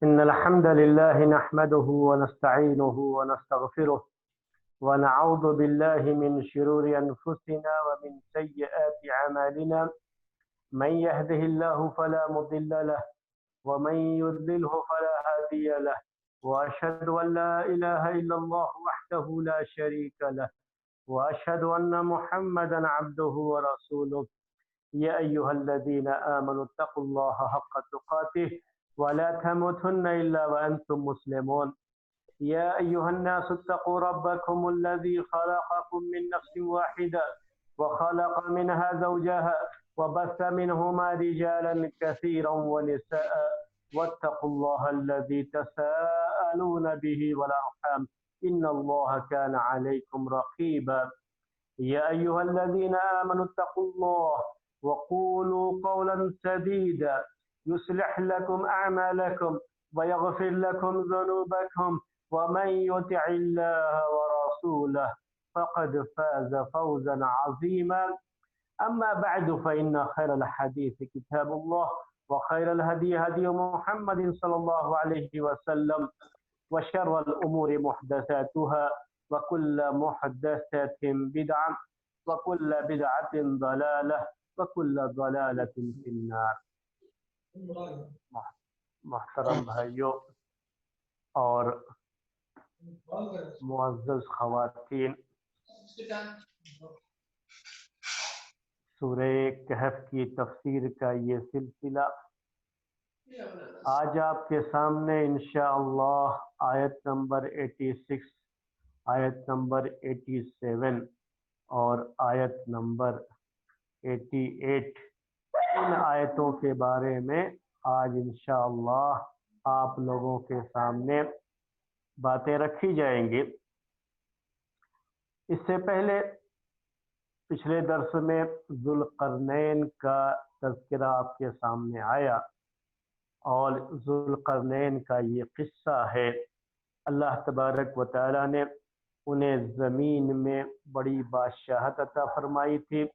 إن الحمد لله نحمده ونستعينه ونستغفره ونعوذ بالله من شرور أنفسنا ومن سيئات أعمالنا. من يهده الله فلا مضل له ومن يضلله فلا هادي له، وأشهد أن لا إله إلا الله وحده لا شريك له، وأشهد أن محمدا عبده ورسوله. يا أيها الذين آمنوا اتقوا الله حق تقاته ولا تموتن إلا وأنتم مسلمون. يا أيها الناس اتقوا ربكم الذي خلقكم من نفس واحدة وخلق منها زوجها وبث منهما رجالا كثيرا ونساء، واتقوا الله الذي تساءلون به والأرحام إن الله كان عليكم رقيبا. يا أيها الذين آمنوا اتقوا الله وقولوا قولا سديدا يصلح لكم أعمالكم ويغفر لكم ذنوبكم، ومن يطع الله ورسوله فقد فاز فوزا عظيما. أما بعد فإن خير الحديث كتاب الله، وخير الهدي هدي محمد صلى الله عليه وسلم، وشر الأمور محدثاتها، وكل محدثة بدعة، وكل بدعة ضلالة، وكل ضلالة في النار. محترم بھائیوں اور معزز خواتین، سورہ کہف کی تفسیر کا یہ سلسلہ آج آپ کے سامنے انشاءاللہ آیت نمبر 86، آیت نمبر 87 اور آیت نمبر 88، ان آیتوں کے بارے میں آج انشاءاللہ آپ لوگوں کے سامنے باتیں رکھی جائیں گی۔ اس سے پہلے پچھلے درس میں ذوالقرنین کا تذکرہ آپ کے سامنے آیا، اور ذوالقرنین کا یہ قصہ ہے۔ اللہ تبارک و تعالیٰ نے انہیں زمین میں بڑی بادشاہت عطا فرمائی تھی۔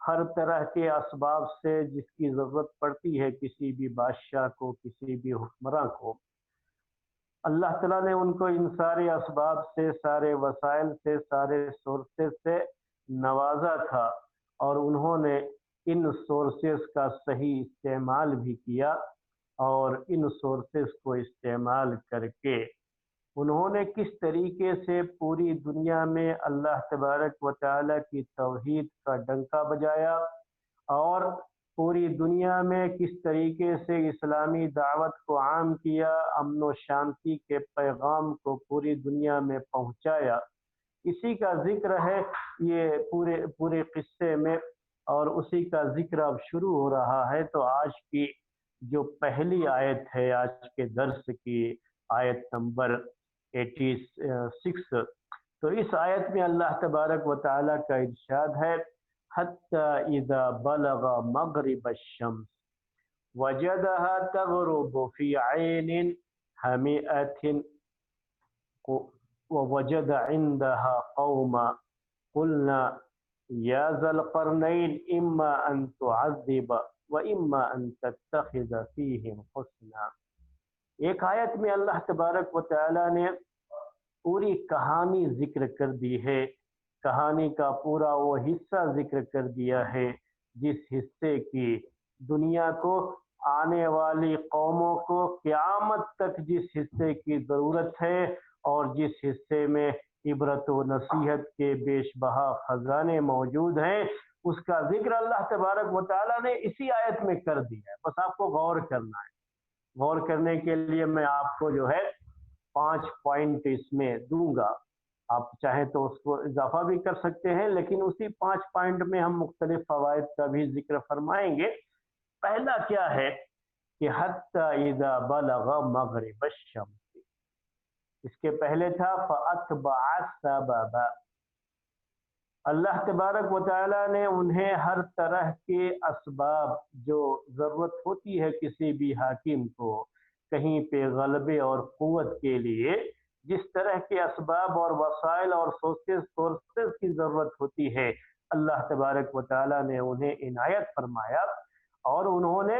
ہر طرح کے اسباب سے جس کی ضرورت پڑتی ہے کسی بھی بادشاہ کو، کسی بھی حکمراں کو، اللہ تعالیٰ نے ان کو ان سارے اسباب سے، سارے وسائل سے، سارے سورسز سے نوازا تھا، اور انہوں نے ان سورسز کا صحیح استعمال بھی کیا، اور ان سورسز کو استعمال کر کے انہوں نے کس طریقے سے پوری دنیا میں اللہ تبارک و تعالیٰ کی توحید کا ڈنکا بجایا، اور پوری دنیا میں کس طریقے سے اسلامی دعوت کو عام کیا، امن و شانتی کے پیغام کو پوری دنیا میں پہنچایا، اسی کا ذکر ہے یہ پورے قصے میں، اور اسی کا ذکر اب شروع ہو رہا ہے۔ تو آج کی جو پہلی آیت ہے، آج کے درس کی آیت نمبر 86، تو اس آیت میں اللہ تبارک و تعالیٰ کا ارشاد ہے، حتی اذا بلغ مغرب الشمس وجدها تغرب في عين حمئة ووجد عندها قوما قلنا يا ذا القرنين إما أن تعذب وإما أن تتخذ فيهم حسنا۔ ایک آیت میں اللہ تبارک و تعالیٰ نے پوری کہانی ذکر کر دی ہے، کہانی کا پورا وہ حصہ ذکر کر دیا ہے جس حصے کی دنیا کو، آنے والی قوموں کو، قیامت تک جس حصے کی ضرورت ہے، اور جس حصے میں عبرت و نصیحت کے بیش بہا خزانے موجود ہیں، اس کا ذکر اللہ تبارک و تعالیٰ نے اسی آیت میں کر دیا ہے۔ بس آپ کو غور کرنا ہے۔ غور کرنے کے لیے میں آپ کو جو ہے 5 پوائنٹ اس میں دوں گا، آپ چاہیں تو اس کو اضافہ بھی کر سکتے ہیں، لیکن اسی 5 پوائنٹ میں ہم مختلف فوائد کا بھی ذکر فرمائیں گے۔ پہلا کیا ہے کہ حتی اذا بلغ مغرب الشمس، اس کے پہلے تھا فأتبع سببا۔ اللہ تبارک و تعالیٰ نے انہیں ہر طرح کے اسباب جو ضرورت ہوتی ہے کسی بھی حاکم کو کہیں پہ غلبے اور قوت کے لیے، جس طرح کے اسباب اور وسائل اور سورسز کی ضرورت ہوتی ہے، اللہ تبارک و تعالیٰ نے انہیں عنایت فرمایا، اور انہوں نے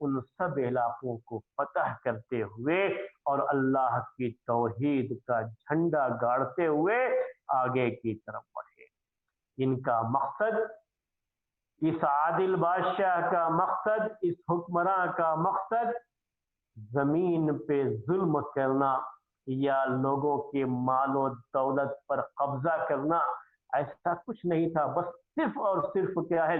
ان سب علاقوں کو فتح کرتے ہوئے اور اللہ کی توحید کا جھنڈا گاڑتے ہوئے آگے کی طرف بڑھے۔ ان کا مقصد، اس عادل بادشاہ کا مقصد، اس حکمراں کا مقصد زمین پہ ظلم کرنا یا لوگوں کے مال و دولت پر قبضہ کرنا ایسا کچھ نہیں تھا۔ بس صرف اور صرف کیا ہے،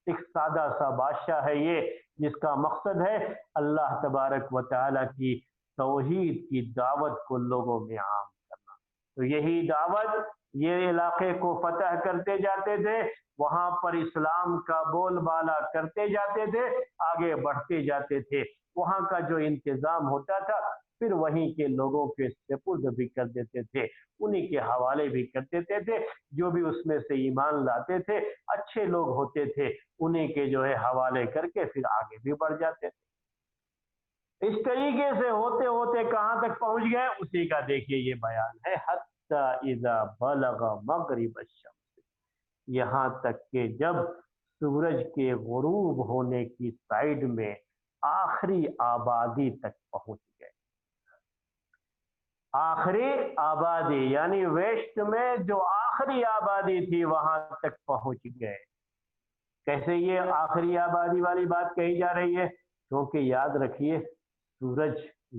ایک سادہ سا بادشاہ ہے یہ، جس کا مقصد ہے اللہ تبارک و تعالیٰ کی توحید کی دعوت کو لوگوں میں عام کرنا۔ تو یہی دعوت، یہ علاقے کو فتح کرتے جاتے تھے، وہاں پر اسلام کا بول بالا کرتے جاتے تھے، آگے بڑھتے جاتے تھے۔ وہاں کا جو انتظام ہوتا تھا پھر وہیں کے لوگوں کے سپرد بھی کر دیتے تھے، انہی کے حوالے بھی کر دیتے تھے۔ جو بھی اس میں سے ایمان لاتے تھے، اچھے لوگ ہوتے تھے، انہی کے جو ہے حوالے کر کے پھر آگے بھی بڑھ جاتے تھے۔ اس طریقے سے ہوتے ہوتے کہاں تک پہنچ گئے، اسی کا دیکھیے یہ بیان ہے، حتی اذا بلغ مغرب الشمس، یہاں تک کہ جب سورج کے غروب ہونے کی سائڈ میں آخری آبادی تک پہنچ گئے۔ آخری آبادی یعنی ویسٹ میں جو آخری آبادی تھی وہاں تک پہنچ گئے۔ کیسے یہ آخری آبادی والی بات کہی جا رہی ہے؟ کیونکہ یاد رکھیے سورج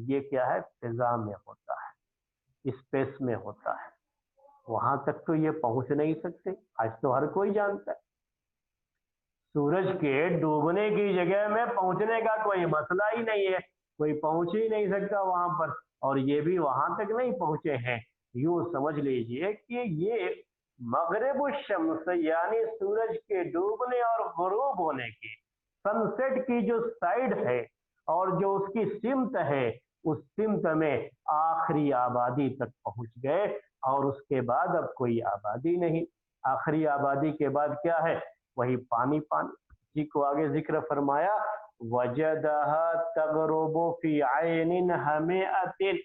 یہ کیا ہے، فضا میں ہوتا ہے، اسپیس میں ہوتا ہے، وہاں تک تو یہ پہنچ نہیں سکتے، آج تو ہر کوئی جانتا ہے۔ سورج کے ڈوبنے کی جگہ میں پہنچنے کا کوئی مسئلہ ہی نہیں ہے، کوئی پہنچ ہی نہیں سکتا وہاں پر، اور یہ بھی وہاں تک نہیں پہنچے ہیں۔ یوں سمجھ لیجئے کہ یہ مغرب الشمس یعنی سورج کے ڈوبنے اور غروب ہونے کی، سن سیٹ کی جو سائڈ ہے اور جو اس کی سمت ہے، اس سمت میں آخری آبادی تک پہنچ گئے، اور اس کے بعد اب کوئی آبادی نہیں۔ آخری آبادی کے بعد کیا ہے؟ وہی پانی پانی، جی کو آگے ذکر فرمایا وَجَدَهَا تَغْرُبُ فِي عَيْنٍ حَمِئَةٍ،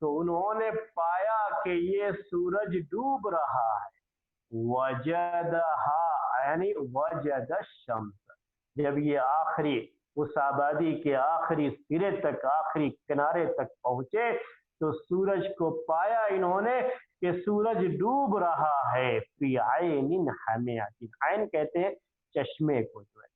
تو انہوں نے پایا کہ یہ سورج ڈوب رہا ہے۔ وَجَدَهَا یعنی وَجَدَ الشَّمْسَ، جب یہ آخری اس آبادی کے آخری سرے تک، آخری کنارے تک پہنچے تو سورج کو پایا انہوں نے کہ سورج ڈوب رہا ہے فی عین حمیۃ، عین کہتے ہیں چشمے کو، جو ہے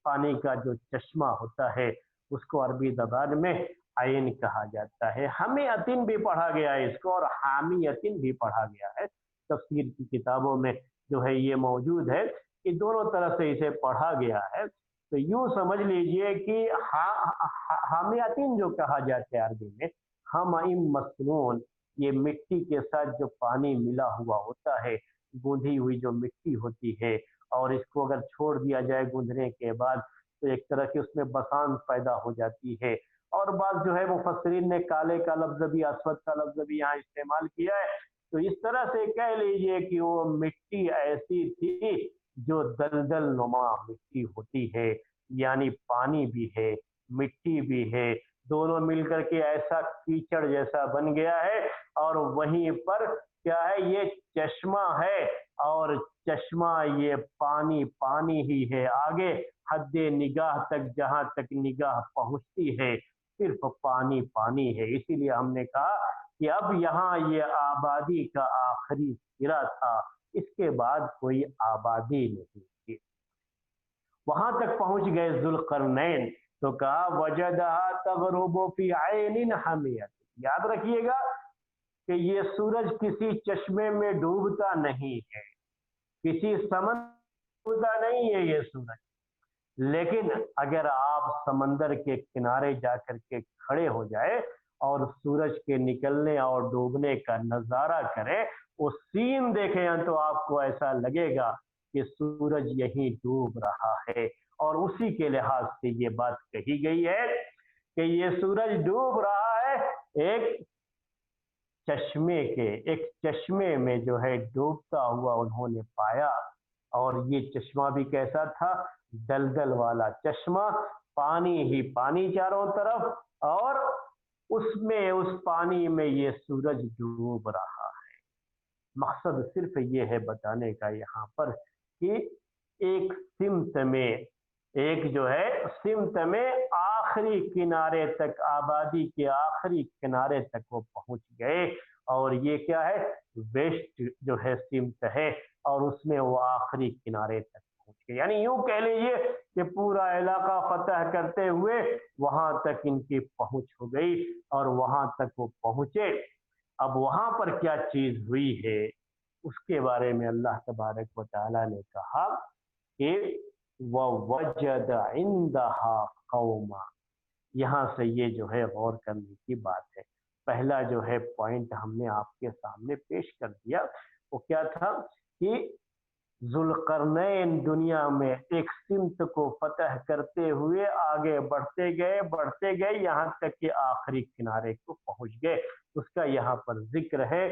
پانی کا جو چشمہ ہوتا ہے اس کو عربی زبان میں عین کہا جاتا ہے۔ حمیۃ بھی پڑھا گیا ہے اس کو، اور حامیۃ بھی پڑھا گیا ہے، تفسیر کی کتابوں میں جو ہے یہ موجود ہے کہ دونوں طرح سے اسے پڑھا گیا ہے۔ تو یوں سمجھ لیجئے کہ حامیتین جو کہا جاتا ہے عربی میں، ہم مسنون، یہ مٹی کے ساتھ جو پانی ملا ہوا ہوتا ہے، گوندھی ہوئی جو مٹی ہوتی ہے، اور اس کو اگر چھوڑ دیا جائے گوندھنے کے بعد تو ایک طرح کی اس میں بسان پیدا ہو جاتی ہے۔ اور بعض جو ہے مفسرین نے کالے کا لفظ بھی، اسود کا لفظ بھی یہاں استعمال کیا ہے۔ تو اس طرح سے کہہ لیجئے کہ وہ مٹی ایسی تھی جو دلدل نما مٹی ہوتی ہے، یعنی پانی بھی ہے مٹی بھی ہے، دونوں مل کر کے ایسا کیچڑ جیسا بن گیا ہے، اور وہیں پر کیا ہے یہ چشمہ ہے، اور چشمہ یہ پانی پانی ہی ہے، آگے حد نگاہ تک جہاں تک نگاہ پہنچتی ہے صرف پانی پانی ہے۔ اسی لیے ہم نے کہا کہ اب یہاں یہ آبادی کا آخری سرا تھا، اس کے بعد کوئی آبادی نہیں تھی۔ وہاں تک پہنچ گئے ذوالقرنین، تو کہا وجدها تغرب فی عین حمیۃ، یاد رکھیے گا کہ یہ سورج کسی چشمے میں ڈوبتا نہیں ہے، کسی سمندر میں ڈوبتا نہیں ہے یہ سورج، لیکن اگر آپ سمندر کے کنارے جا کر کے کھڑے ہو جائے اور سورج کے نکلنے اور ڈوبنے کا نظارہ کریں، وہ سین دیکھیں تو آپ کو ایسا لگے گا کہ سورج یہیں ڈوب رہا ہے۔ اور اسی کے لحاظ سے یہ بات کہی گئی ہے کہ یہ سورج ڈوب رہا ہے ایک چشمے میں جو ہے ڈوبتا ہوا انہوں نے پایا، اور یہ چشمہ بھی کیسا تھا؟ دلدل والا چشمہ، پانی ہی پانی چاروں طرف، اور اس پانی میں یہ سورج ڈوب رہا ہے۔ مقصد صرف یہ ہے بتانے کا یہاں پر کہ ایک سمت میں ایک جو ہے سمت میں آخری کنارے تک، آبادی کے آخری کنارے تک وہ پہنچ گئے، اور یہ کیا ہے، ویسٹ جو ہے سمت ہے، اور اس میں وہ آخری کنارے تک پہنچ گئے۔ یعنی یوں کہہ لیجیے کہ پورا علاقہ فتح کرتے ہوئے وہاں تک ان کی پہنچ ہو گئی، اور وہاں تک وہ پہنچے۔ اب وہاں پر کیا چیز ہوئی ہے اس کے بارے میں اللہ تبارک و تعالی نے کہا کہ وَوَجَدَ عِندَهَا قَوْمًا۔ یہاں سے یہ جو ہے غور کرنے کی بات ہے۔ پہلا جو ہے پوائنٹ ہم نے آپ کے سامنے پیش کر دیا، وہ کیا تھا کہ ذوالقرنین دنیا میں ایک سمت کو فتح کرتے ہوئے آگے بڑھتے گئے یہاں تک کہ آخری کنارے کو پہنچ گئے۔ اس کا یہاں پر ذکر ہے،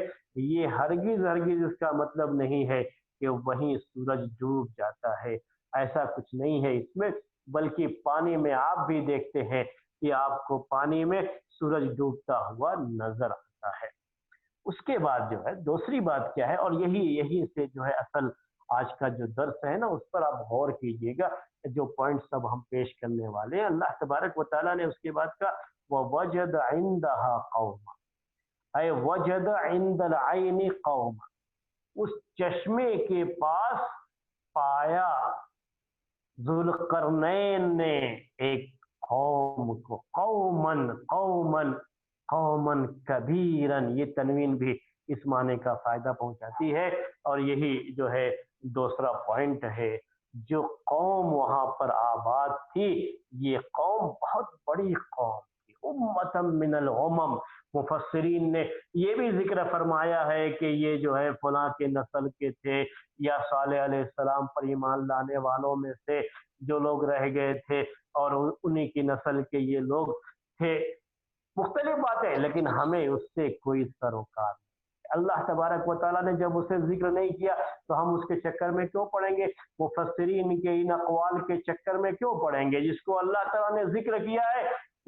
یہ ہرگز اس کا مطلب نہیں ہے کہ وہیں سورج ڈوب جاتا ہے، ایسا کچھ نہیں ہے اس میں، بلکہ پانی میں آپ بھی دیکھتے ہیں کہ آپ کو پانی میں سورج ڈوبتا ہوا نظر آتا ہے۔ اس کے بعد جو ہے دوسری بات کیا ہے، اور یہی سے جو ہے اصل آج کا جو درس ہے نا اس پر آپ غور کیجئے گا، جو پوائنٹ سب ہم پیش کرنے والے ہیں۔ اللہ تبارک و تعالیٰ نے اس کے بعد کہا وَوَجَدَ عِندَهَا قَوْمًا، اے وجد عند العین قوما، اس چشمے کے پاس پایا ذوالقرنین نے ایک قوم کو، قومن کبیرن، یہ تنوین بھی اس معنی کا فائدہ پہنچاتی ہے، اور یہی جو ہے دوسرا پوائنٹ ہے۔ جو قوم وہاں پر آباد تھی یہ قوم بہت بڑی قوم تھی، امۃ من الامم۔ مفسرین نے یہ بھی ذکر فرمایا ہے کہ یہ جو ہے فلاں کے نسل کے تھے، یا صالح علیہ السلام پر ایمان لانے والوں میں سے جو لوگ رہ گئے تھے اور انہی کی نسل کے یہ لوگ تھے، مختلف باتیں، لیکن ہمیں اس سے کوئی سروکار نہیں۔ اللہ تبارک و تعالیٰ نے جب اسے ذکر نہیں کیا تو ہم اس کے چکر میں کیوں پڑیں گے، مفسرین کے ان اقوال کے چکر میں کیوں پڑیں گے؟ جس کو اللہ تعالیٰ نے ذکر کیا ہے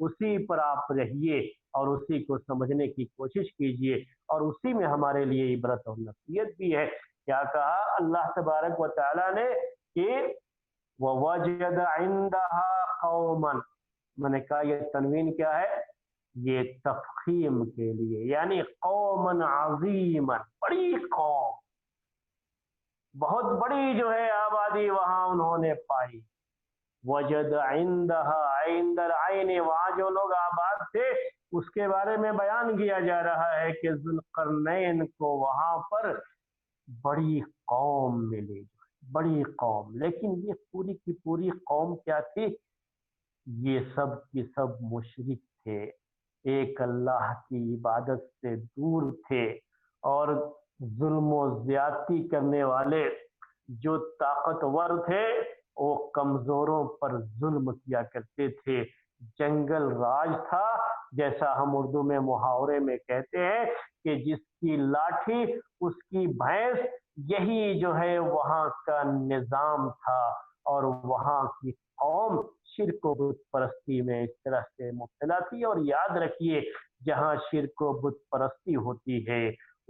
اسی پر آپ رہیے اور اسی کو سمجھنے کی کوشش کیجئے، اور اسی میں ہمارے لیے عبرت اور نصیحت بھی ہے۔ کیا کہا اللہ تبارک و تعالیٰ نے کہ وَوَجَدَ عِندَهَا قَوْمًا، میں نے کہا یہ تنوین کیا ہے، یہ تفخیم کے لیے، یعنی قومن عظیما، بڑی قوم، بہت بڑی جو ہے آبادی وہاں انہوں نے پائی۔ وجد عندها عند العین، وہاں جو لوگ آباد تھے اس کے بارے میں بیان کیا جا رہا ہے کہ ذوالقرنین کو وہاں پر بڑی قوم ملی، بڑی قوم، لیکن یہ پوری کی پوری قوم کیا تھی، یہ سب کی سب مشرک تھے، ایک اللہ کی عبادت سے دور تھے، اور ظلم و زیادتی کرنے والے جو طاقتور تھے وہ کمزوروں پر ظلم کیا کرتے تھے۔ جنگل راج تھا، جیسا ہم اردو میں محاورے میں کہتے ہیں کہ جس کی لاٹھی اس کی بھینس، یہی جو ہے وہاں کا نظام تھا، اور وہاں کی قوم شرک و بت پرستی میں اس طرح سے مبتلا تھی۔ اور یاد رکھیے جہاں شرک و بت پرستی ہوتی ہے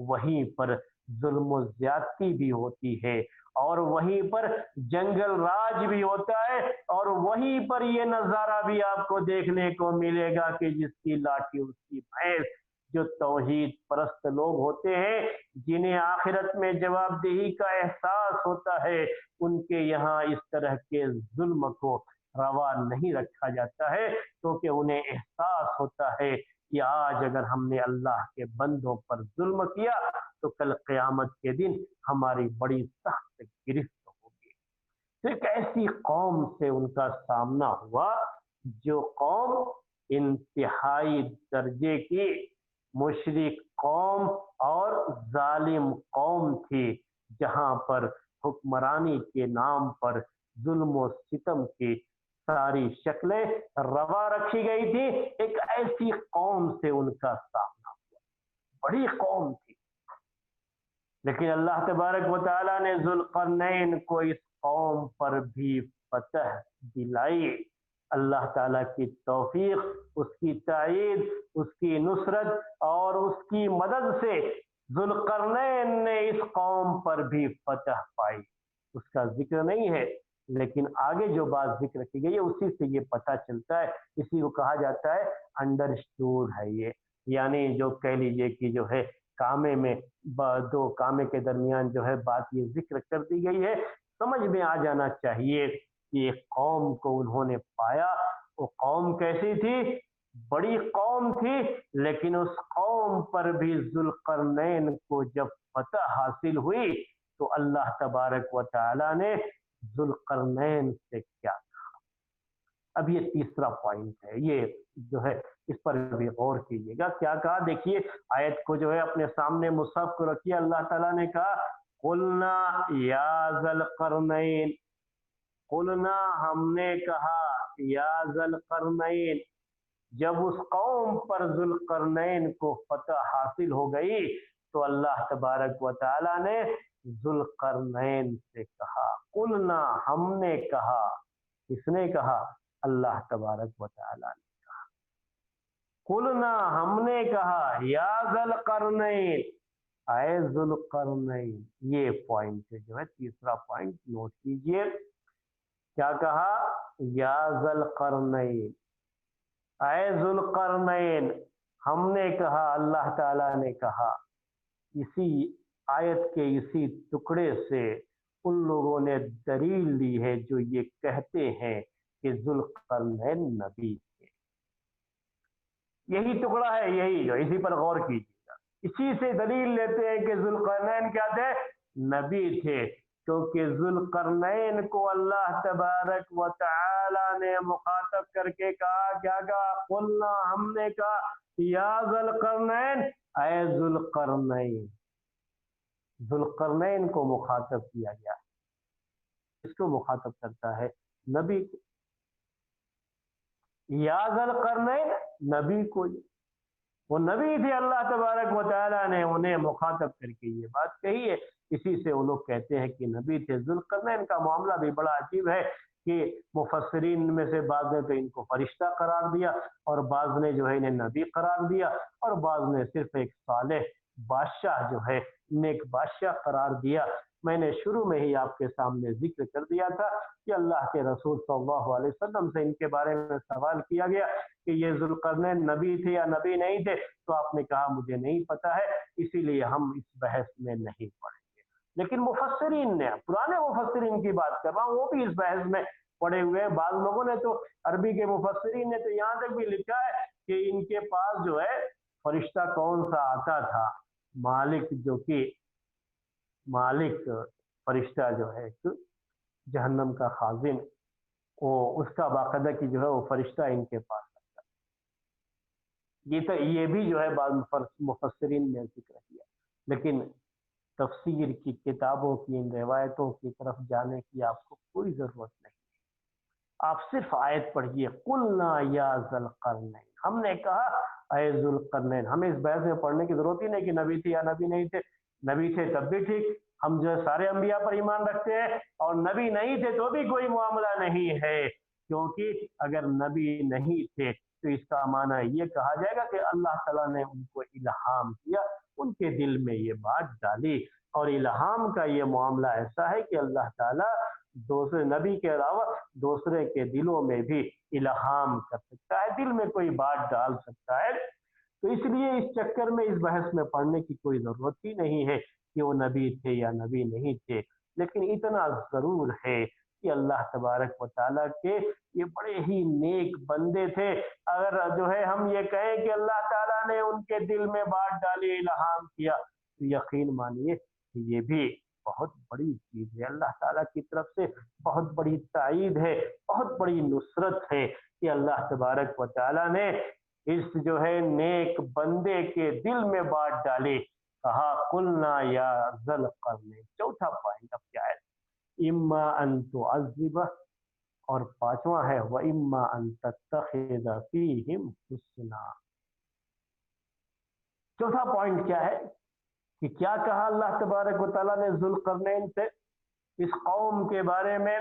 وہیں پر ظلم و زیادتی بھی ہوتی ہے، اور وہیں پر جنگل راج بھی ہوتا ہے، اور وہیں پر یہ نظارہ بھی آپ کو دیکھنے کو ملے گا کہ جس کی لاٹھی اس کی بھینس۔ جو توحید پرست لوگ ہوتے ہیں جنہیں آخرت میں جواب دہی کا احساس ہوتا ہے، ان کے یہاں اس طرح کے ظلم کو روا نہیں رکھا جاتا ہے، کیونکہ انہیں احساس ہوتا ہے کہ آج اگر ہم نے اللہ کے بندوں پر ظلم کیا تو کل قیامت کے دن ہماری بڑی سخت گرفت ہوگی۔ تو ایک ایسی قوم سے ان کا سامنا ہوا جو قوم انتہائی درجے کی مشرک قوم اور ظالم قوم تھی، جہاں پر حکمرانی کے نام پر ظلم و ستم کی ساری شکلیں روا رکھی گئی تھی۔ ایک ایسی قوم سے ان کا سامنا ہوا، بڑی قوم تھی، لیکن اللہ تبارک و تعالیٰ نے ذوالقرنین کو اس قوم پر بھی فتح دلائی۔ اللہ تعالیٰ کی توفیق، اس کی تائید، اس کی نصرت اور اس کی مدد سے ذوالقرنین نے اس قوم پر بھی فتح پائی۔ اس کا ذکر نہیں ہے لیکن آگے جو بات ذکر کی گئی ہے اسی سے یہ پتہ چلتا ہے، اسی کو کہا جاتا ہے انڈرسٹوڈ ہے یہ، یعنی جو کہہ لیجئے کہ جو ہے کامے میں دو کامے کے درمیان جو ہے بات یہ ذکر کر دی گئی ہے، سمجھ میں آ جانا چاہیے کہ ایک قوم کو انہوں نے پایا، وہ قوم کیسی تھی؟ بڑی قوم تھی، لیکن اس قوم پر بھی ذوالقرنین کو جب فتح حاصل ہوئی تو اللہ تبارک و تعالی نے ذوالقرنین سے کیا کہا؟ اب یہ تیسرا پوائنٹ ہے، یہ جو ہے اس پر بھی غور کیجیے گا، کیا کہا دیکھیے آیت کو جو ہے اپنے سامنے مصحف کو رکھیے، اللہ تعالیٰ نے کہا قلنا یا ذوالقرنین، قلنا ہم نے کہا یا ذوالقرنین، جب اس قوم پر ذوالقرنین کو فتح حاصل ہو گئی تو اللہ تبارک و تعالی نے ذوالقرنین سے کہا، قلنا ہم نے کہا، کس نے کہا؟ اللہ تبارک و تعالی نے کہا، قلنا ہم نے کہا یا ذوالقرنین، اے ذوالقرنین، یہ پوائنٹ جو ہے تیسرا پوائنٹ نوٹ کیجئے، کیا کہا؟ یا ذوالقرنین، اے ذوالقرنین، ہم نے کہا، اللہ تعالیٰ نے کہا۔ اسی آیت کے اسی ٹکڑے سے ان لوگوں نے دلیل لی ہے جو یہ کہتے ہیں کہ ذوالقرنین نبی تھے۔ یہی ٹکڑا ہے، یہی جو اسی پر غور کیجیے گا، اسی سے دلیل لیتے ہیں کہ ذوالقرنین کیا تھے؟ نبی تھے، کیونکہ ذوالقرنین کو اللہ تبارک و تعالی نے مخاطب کر کے کہا، کیا کہا؟ قلنا ہم نے کہا یا ذوالقرنین، اے ذوالقرنین، ذوالقرنین کو مخاطب کیا گیا، اس کو مخاطب کرتا ہے نبی کو، یا ذوالقرنین نبی کو، وہ نبی تھے، اللہ تبارک و تعالی نے انہیں مخاطب کر کے یہ بات کہی ہے، اسی سے وہ لوگ کہتے ہیں کہ نبی تھے۔ ذوالقرنین کا معاملہ بھی بڑا عجیب ہے کہ مفسرین میں سے بعض نے تو ان کو فرشتہ قرار دیا اور بعض نے جو ہے انہیں نبی قرار دیا اور بعض نے صرف ایک صالح بادشاہ جو ہے نیک بادشاہ قرار دیا۔ میں نے شروع میں ہی آپ کے سامنے ذکر کر دیا تھا کہ اللہ کے رسول صلی اللہ علیہ وسلم سے ان کے بارے میں سوال کیا گیا کہ یہ ذوالقرنین نبی تھے یا نبی نہیں تھے، تو آپ نے کہا مجھے نہیں پتا ہے، اسی لیے ہم اس بحث میں نہیں پڑھیں گے۔ لیکن مفسرین نے، پرانے مفسرین کی بات کر رہا ہوں، وہ بھی اس بحث میں پڑے ہوئے ہیں۔ بعض لوگوں نے تو، عربی کے مفسرین نے تو یہاں تک بھی لکھا ہے کہ ان کے پاس جو ہے فرشتہ کون سا آتا تھا، مالک، جو کہ مالک فرشتہ جو ہے جہنم کا خازن، وہ اس کا باقاعدہ کی جو ہے وہ فرشتہ ان کے پاس آتا ہے۔ یہ بھی جو ہے بعض مفسرین نے ذکر کیا، لیکن تفسیر کی کتابوں کی ان روایتوں کی طرف جانے کی آپ کو کوئی ضرورت نہیں، آپ صرف آیت پڑھیے، قلنا یا ذوالقرنین، ہم نے کہا اے ذوالقرنین۔ ہمیں اس بحث میں پڑھنے کی ضرورت ہی نہیں کہ نبی تھے یا نبی نہیں تھے، نبی تھے تب بھی ٹھیک، ہم جو ہے سارے انبیاء پر ایمان رکھتے ہیں، اور نبی نہیں تھے تو بھی کوئی معاملہ نہیں ہے، کیونکہ اگر نبی نہیں تھے تو اس کا معنی یہ کہا جائے گا کہ اللہ تعالیٰ نے ان کو الہام کیا، ان کے دل میں یہ بات ڈالی، اور الہام کا یہ معاملہ ایسا ہے کہ اللہ تعالیٰ دوسرے نبی کے علاوہ دوسرے کے دلوں میں بھی الہام کر سکتا ہے، دل میں کوئی بات ڈال سکتا ہے، تو اس لیے اس چکر میں اس بحث میں پڑھنے کی کوئی ضرورت ہی نہیں ہے کہ وہ نبی تھے یا نبی نہیں تھے۔ لیکن اتنا ضرور ہے کہ اللہ تبارک و تعالیٰ کے یہ بڑے ہی نیک بندے تھے۔ اگر جو ہے ہم یہ کہیں کہ اللہ تعالیٰ نے ان کے دل میں بات ڈالی، الہام کیا، تو یقین مانیے کہ یہ بھی بہت بڑی چیز ہے، اللہ تعالیٰ کی طرف سے بہت بڑی تائید ہے، بہت بڑی نصرت ہے کہ اللہ تبارک و تعالیٰ نے اس جو ہے نیک بندے کے دل میں بات ڈالی، کہا قلنا یا ذوالقرنین۔ چوتھا پوائنٹ اب کیا ہے؟ اما ان تعذب، اور پانچواں ہے واما ان تتخذ فیہم حسنا۔ چوتھا پوائنٹ کیا ہے کہ کیا کہا اللہ تبارک و تعالیٰ نے ذوالقرنین سے اس قوم کے بارے میں،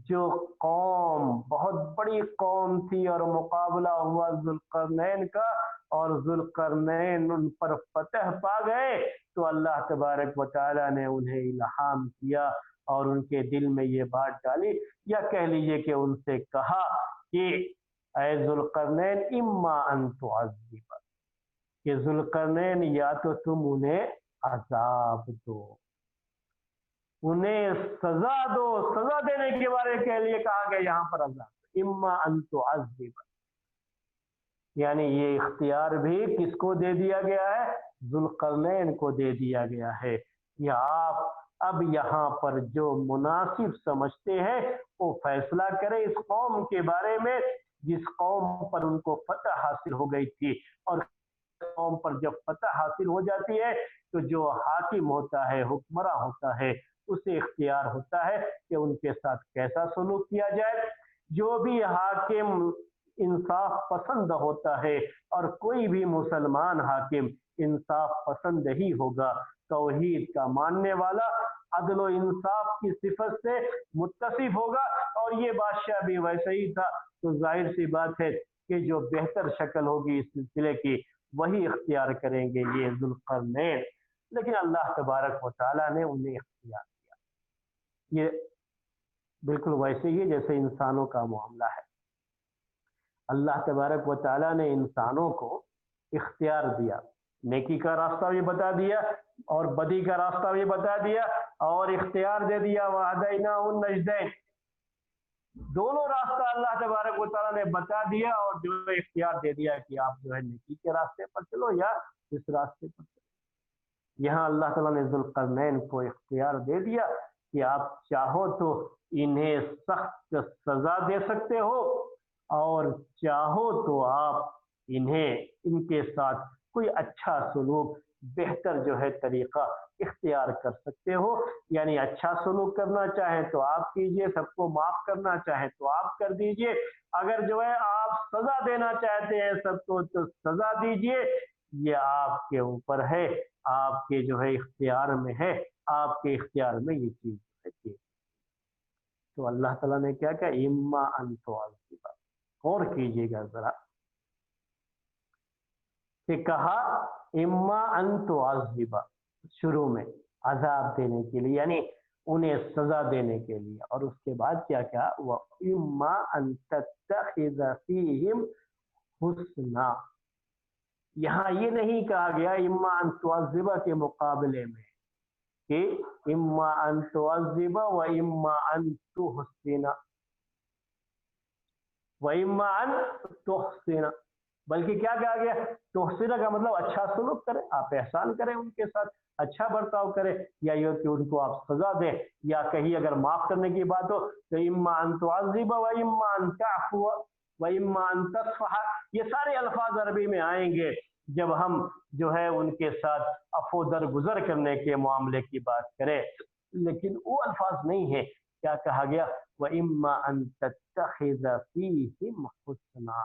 جو قوم بہت بڑی قوم تھی اور مقابلہ ہوا ذوالقرنین کا، اور ذوالقرنین ان پر فتح پا گئے، تو اللہ تبارک و تعالیٰ نے انہیں الہام کیا اور ان کے دل میں یہ بات ڈالی، یا کہہ لیجئے کہ ان سے کہا کہ اے ذوالقرنین اما ان تعذب، کہ ذوالقرنین یا تو تم انہیں عذاب دو، انہیں سزا دو، سزا دینے کے بارے میں کہہ لیے کہا گیا یہاں پر عذاب، اما ان تعذب، یعنی یہ اختیار بھی کس کو دے دیا گیا ہے؟ ذوالقرنین کو دے دیا گیا ہے، یا آپ اب یہاں پر جو مناسب سمجھتے ہیں وہ فیصلہ کریں اس قوم کے بارے میں جس قوم پر ان کو فتح حاصل ہو گئی تھی، اور قوم پر جب فتح حاصل ہو جاتی ہے تو جو حاکم ہوتا ہے، حکمراں ہوتا ہے، اسے اختیار ہوتا ہے کہ ان کے ساتھ کیسا سلوک کیا جائے۔ جو بھی حاکم انصاف پسند ہوتا ہے، اور کوئی بھی مسلمان حاکم انصاف پسند ہی ہوگا، توحید کا ماننے والا، عدل و انصاف کی صفت سے متصف ہوگا، اور یہ بادشاہ بھی ویسے ہی تھا، تو ظاہر سی بات ہے کہ جو بہتر شکل ہوگی اس سلسلے کی وہی اختیار کریں گے یہ ذوالقرنین۔ لیکن اللہ تبارک و تعالیٰ نے انہیں اختیار کیا، یہ بالکل ویسے ہی جیسے انسانوں کا معاملہ ہے، اللہ تبارک و تعالیٰ نے انسانوں کو اختیار دیا، نیکی کا راستہ بھی بتا دیا اور بدی کا راستہ بھی بتا دیا، اور اختیار دے دیا وَهَدَيْنَاهُ النَّجْدَيْنِ، دونوں راستہ اللہ تبارک و تعالیٰ نے بتا دیا، اور جو اختیار دے دیا کہ آپ جو ہے نیکی کے راستے پر چلو یا اس راستے پر چلو۔ یہاں اللہ تعالیٰ نے ذوالقرنین کو اختیار دے دیا کہ آپ چاہو تو انہیں سخت سزا دے سکتے ہو، اور چاہو تو آپ انہیں ان کے ساتھ کوئی اچھا سلوک، بہتر جو ہے طریقہ اختیار کر سکتے ہو، یعنی اچھا سلوک کرنا چاہیں تو آپ کیجئے، سب کو معاف کرنا چاہیں تو آپ کر دیجئے، اگر جو ہے آپ سزا دینا چاہتے ہیں سب کو تو سزا دیجئے، یہ آپ کے اوپر ہے، آپ کے جو ہے اختیار میں ہے، آپ کے اختیار میں یہ چیز ہے۔ تو اللہ تعالیٰ نے کیا کہا؟ اما ان تعذب، اور کیجئے گا ذرا کہ کہا اما ان تعذب، شروع میں عذاب دینے کے لیے، یعنی انہیں سزا دینے کے لیے، اور اس کے بعد کیا کہا؟ وَإِمَّا أَن تَتَّخِذَ فِيهِمْ حُسْنًا، یہاں یہ نہیں کہا گیا اما ان تعذب کے مقابلے میں کہ اما ان تعذب و اما ان تحسن و اما ان تحسن، بلکہ کیا کہا گیا؟ تحسن کا مطلب اچھا سلوک کریں، آپ احسان کریں ان کے ساتھ، اچھا برتاؤ کریں، یا یہ کہ ان کو آپ سزا دیں، یا کہیں اگر معاف کرنے کی بات ہو تو اما ان تعذب و اما ان تعفو و اما ان تصفح، یہ سارے الفاظ عربی میں آئیں گے جب ہم جو ہے ان کے ساتھ عفو درگزر کرنے کے معاملے کی بات کریں، لیکن وہ الفاظ نہیں ہے۔ کیا کہا گیا؟ وَإِمَّا أَن تَتَّخِذَ فِيهِمْ حُسْنًا،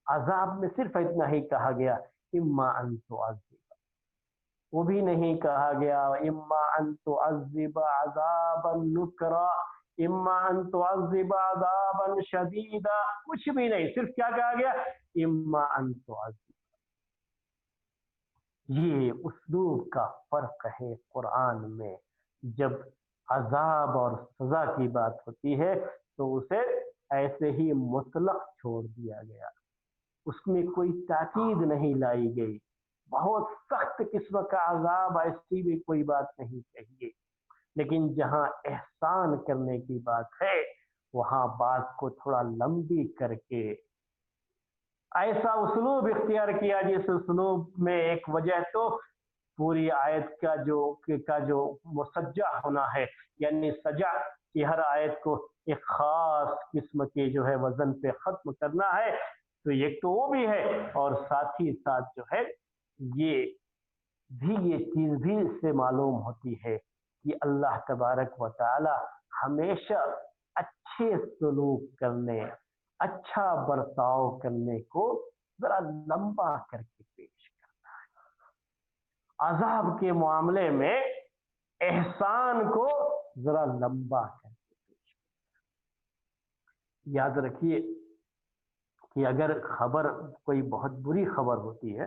عذاب میں صرف اتنا ہی کہا گیا اما ان تعذب، وہ بھی نہیں کہا گیا اما ان تعذب عذابا نکرا، اما ان تعذب عذابا شدیدا، کچھ بھی نہیں، صرف کیا کہا گیا؟ اما ان تعذب۔ یہ اسلوب کا فرق ہے قرآن میں، جب عذاب اور سزا کی بات ہوتی ہے تو اسے ایسے ہی مطلق چھوڑ دیا گیا، اس میں کوئی تاکید نہیں لائی گئی، بہت سخت قسم کا عذاب ایسی بھی کوئی بات نہیں کہیے، لیکن جہاں احسان کرنے کی بات ہے وہاں بات کو تھوڑا لمبی کر کے ایسا اسلوب اختیار کیا جس اسلوب میں ایک وجہ تو پوری آیت کا جو مسجع ہونا ہے، یعنی سجع کی ہر آیت کو ایک خاص قسم کے جو ہے وزن پہ ختم کرنا ہے، تو ایک تو وہ بھی ہے، اور ساتھ ہی ساتھ جو ہے یہ چیز بھی اس سے معلوم ہوتی ہے کہ اللہ تبارک و تعالی ہمیشہ اچھے سلوک کرنے، اچھا برتاؤ کرنے کو ذرا لمبا کر کے پیش کرتا ہے، عذاب کے معاملے میں احسان کو ذرا لمبا کر کے پیش کرتا ہے۔ یاد رکھیے کہ اگر خبر کوئی بہت بری خبر ہوتی ہے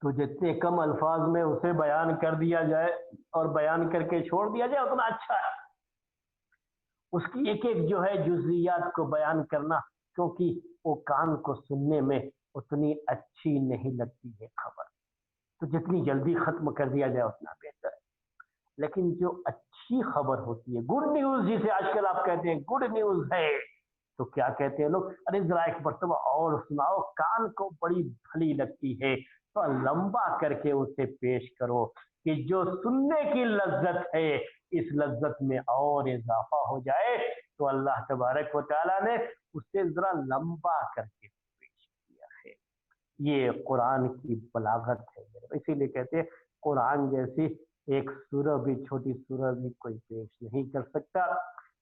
تو جتنے کم الفاظ میں اسے بیان کر دیا جائے اور بیان کر کے چھوڑ دیا جائے اتنا اچھا ہے. اس کی ایک ایک جو ہے جزئیات کو بیان کرنا، کیونکہ وہ کان کو سننے میں اتنی اچھی نہیں لگتی ہے خبر، تو جتنی جلدی ختم کر دیا جائے اتنا بہتر ہے. لیکن جو اچھی خبر ہوتی ہے، گڈ نیوز جسے آج کل آپ کہتے ہیں گڈ نیوز ہے، تو کیا کہتے ہیں لوگ، ارے ذرا ایک مرتبہ اور سناؤ، کان کو بڑی بھلی لگتی ہے، تو لمبا کر کے اسے پیش کرو کہ جو سننے کی لذت ہے اس لذت میں اور اضافہ ہو جائے. تو اللہ تبارک و تعالیٰ نے اسے ذرا لمبا کر کے پیش کیا ہے. یہ قرآن کی بلاغت ہے، اسی لیے کہتے ہیں قرآن جیسی ایک سورہ بھی، چھوٹی سورہ بھی کوئی پیش نہیں کر سکتا.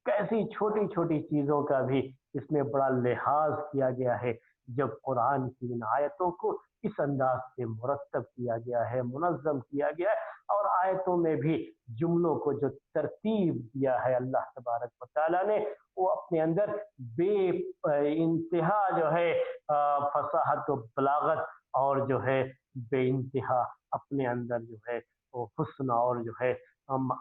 کیسی چھوٹی چھوٹی چیزوں کا بھی اس میں بڑا لحاظ کیا گیا ہے. جب قرآن کی ان آیتوں کو اس انداز سے مرتب کیا گیا ہے، منظم کیا گیا ہے، اور آیتوں میں بھی جملوں کو جو ترتیب دیا ہے اللہ تبارک و تعالیٰ نے، وہ اپنے اندر بے انتہا جو ہے فصاحت و بلاغت اور جو ہے بے انتہا اپنے اندر جو ہے وہ حسن اور جو ہے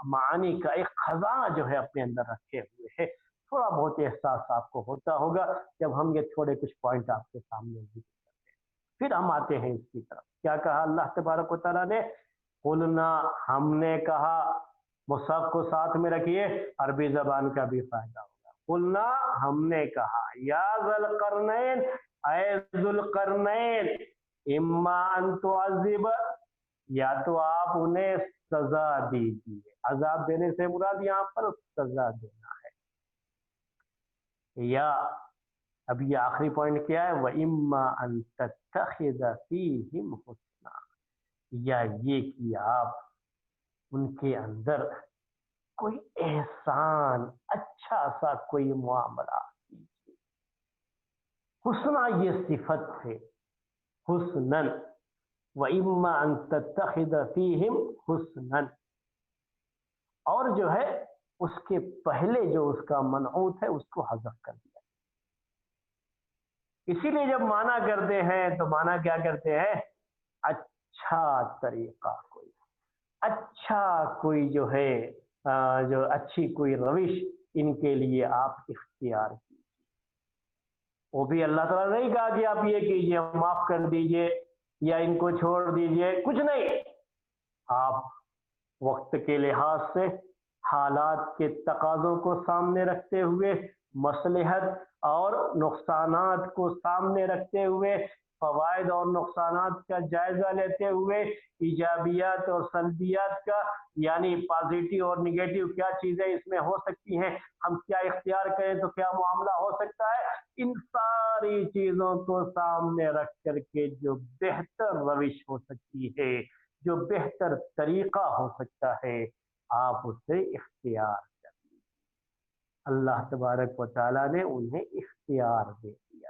معانی کا ایک خزانہ جو ہے اپنے اندر رکھے ہوئے ہے. تھوڑا بہت احساس آپ کو ہوتا ہوگا جب ہم یہ تھوڑے کچھ پوائنٹ آپ کے سامنے ذکر کرتے ہیں. پھر ہم آتے ہیں اس کی طرف. کیا کہا اللہ تبارک و تعالیٰ نے؟ قلنا، ہم نے کہا. مصحف کو ساتھ میں رکھیے، عربی زبان کا بھی فائدہ ہوگا. قلنا، ہم نے کہا، یا ذی القرنین، اے ذو القرنین، اما ان تعذب، یا تو آپ انہیں سزا دیجیے. عذاب دینے سے مراد یہاں پر سزا دینا ہے. یا اب یہ آخری پوائنٹ کیا ہے؟ وَإِمَّا أَن تَتَّخِذَ فِيهِمْ حُسْنًا، یا یہ کہ آپ ان کے اندر کوئی احسان، اچھا سا کوئی معاملہ کیجیے. حسنہ یہ صفت ہے، حسنن. وَإِمَّا أَن تَتَّخِذَ فِيهِمْ حُسْنًا، اور جو ہے اس کے پہلے جو اس کا منعوت ہے اس کو حذف کر دیا. اسی لیے جب مانا کرتے ہیں تو مانا کیا کرتے ہیں؟ اچھا طریقہ، کوئی اچھا کوئی جو ہے جو اچھی کوئی روش ان کے لیے آپ اختیار کیجیے. وہ بھی اللہ تعالیٰ نے نہیں کہا کہ آپ یہ کیجیے، معاف کر دیجیے یا ان کو چھوڑ دیجیے، کچھ نہیں. آپ وقت کے لحاظ سے حالات کے تقاضوں کو سامنے رکھتے ہوئے، مصلحت اور نقصانات کو سامنے رکھتے ہوئے، فوائد اور نقصانات کا جائزہ لیتے ہوئے، ایجابیات اور سلبیات کا، یعنی پازیٹیو اور نگیٹو کیا چیزیں اس میں ہو سکتی ہیں، ہم کیا اختیار کریں تو کیا معاملہ ہو سکتا ہے، ان ساری چیزوں کو سامنے رکھ کر کے جو بہتر روش ہو سکتی ہے، جو بہتر طریقہ ہو سکتا ہے، آپ اسے اختیار کر لیجیے. اللہ تبارک و تعالیٰ نے انہیں اختیار دے دیا.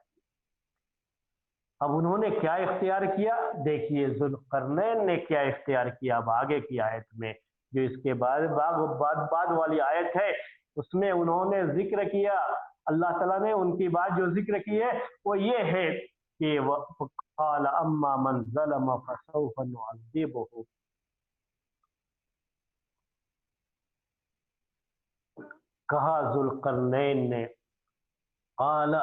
اب انہوں نے کیا اختیار کیا؟ دیکھیے ذوالقرنین نے کیا اختیار کیا. اب آگے کی آیت میں جو اس کے بعد والی آیت ہے اس میں انہوں نے ذکر کیا، اللہ تعالیٰ نے ان کی بات جو ذکر کی ہے وہ یہ ہے کہ قال اما من ظلم فسوف نعذبه. کہا ذوالقرنین نے، قال